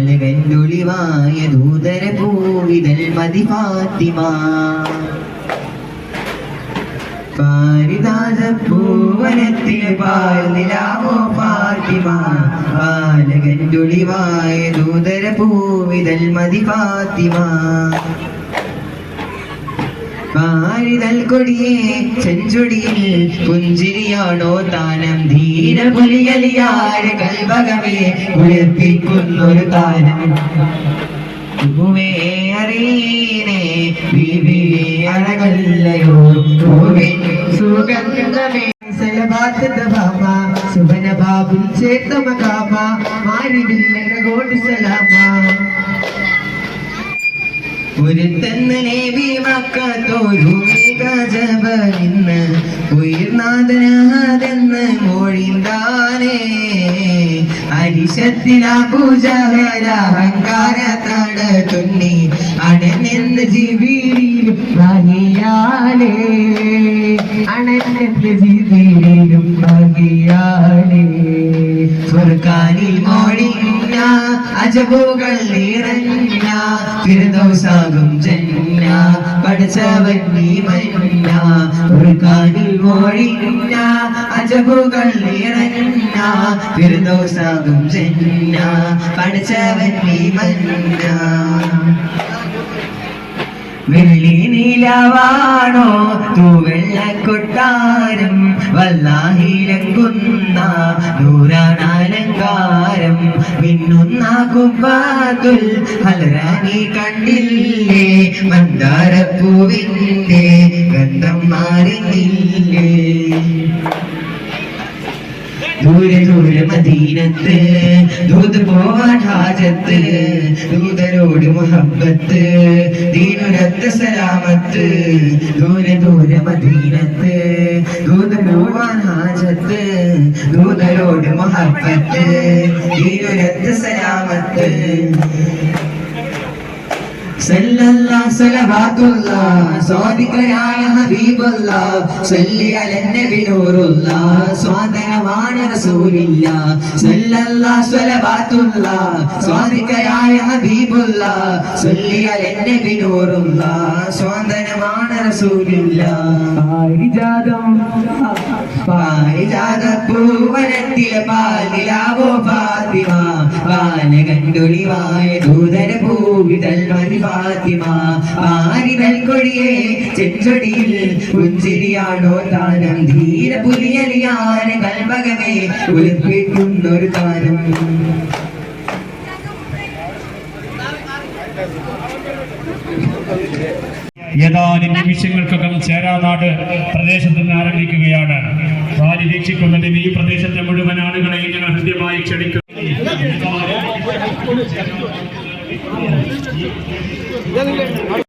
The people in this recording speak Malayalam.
പാലകന്തുളിവായ ദൂതര പൂവിതൽ മതി ഫാത്തിമ പാരിദാസ പൂവനത്തിലെ പാൽനിലാവോ ഫാത്തിമ പാലകന്തുളിവായ ദൂതര പൂവിതൽ മതി ഫാത്തിമ പാരിതൽ കൊടിയേ ചെഞ്ചൊടിയിൽ പുഞ്ചിരിയാണോ താനം ധീര പുലിയലിയാര കൽഭകമേ ഉയർപ്പിക്കുന്നൊരു താനം പൂവേ അറിയേ ബീവി അഴകല്ലയോ പൂവേ സുഗന്ധമേ സലവാത്ത ബാബ സുബന ബാബുൽ ചേർത്ത മകാബ മാരിവില്ല ഗോഡ് സലാമ ഒരു തന്നലേവി മക്കത്തോരു ഗജബലിന്ന് ഉയർനാഥനാതെന്ന് മൊഴിന്താനേ അരിശത്തിലാ പൂജാഹങ്കാര തട തുന്നി അടനെന്ന് ജീവിയിലും ഭാഗ്യാലേ അണനെന്ന് ജീവിയിലും ഭാഗ്യാലേ സ്വർക്കാനിൽ മൊഴിഞ്ഞ അജബുകൾ നിറഞ്ഞ ഫിർദൗസാകും ജന്ന പഠിച്ചവൻ നീ മന്ന ഒരു കാണിൽ മൊഴിഞ്ഞ അജബുകൾ നിറഞ്ഞ ഫിർദൗസാകും ജന്ന പഠിച്ചവൻ നീ മന്ന വെള്ളി നീലവാണോ തൂവെള്ളക്കൊട്ടാരം വല്ലാഹിലങ്കുന്ന നൂറാനലങ്കാരം മിന്നുന്ന കുബ്ബത്തുൽ ഹൽറാനി കണ്ടില്ലേ മന്ദാരപ്പൂവിന്റെ ഗന്ധം മാറിയില്ലേ ദൂരെ ദൂരെ മദീനത്ത് ദൂത് പോവാൻ ഹാജത്ത് ദൂതരോട് മുഹബ്ബത്ത് ദീനുരത്ത് സലാമത്ത് ദൂരെ ദൂരെ മദീനത്ത് ദൂത് പോവാൻ ഹാജത്ത് ദൂതരോട് മുഹബ്ബത്ത് ദീനുരത്ത് സലാമത്ത് സല്ലല്ലാഹു സ്വലവാത്തുല്ലാഹ് സ്വാദിഖയായ ഹബീബുല്ലാഹ് സല്ലി അലൻ നബി നൂറുല്ലാഹ് സ്വാദനമാണ് റസൂലുള്ളാഹ് സല്ലല്ലാഹു സ്വലവാത്തുല്ലാഹ് സ്വാദിഖയായ ഹബീബുല്ലാഹ് സല്ലി അലൻ നബി നൂറുല്ലാഹ് സ്വാദനമാണ് റസൂലുള്ളാഹ് പാരിജാത പൂവനത്തിലെ പാൽനിലാവോ ഫാത്തിമ പാലകന്തുളിവായ ദൂതര പൂവിതൽ മതി ഫാത്തിമ പാരിതൽ കൊടിയേ ചെഞ്ചൊടിയിൽ പുഞ്ചിരിയാണോ താനം ധീര പുലിയലിയാന കൽഭകമേ ഉയർപ്പിക്കുന്നൊരു താനം ഏതാനും നിമിഷങ്ങൾക്കകം ചേരാനാട് പ്രദേശത്ത് നിന്ന് ആരംഭിക്കുകയാണ്. റാലി വീക്ഷിക്കുന്നതിന് ഈ പ്രദേശത്തെ മുഴുവൻ ആളുകളെയും ഞങ്ങൾ ഹൃദ്യമായി ക്ഷണിക്കുന്നു.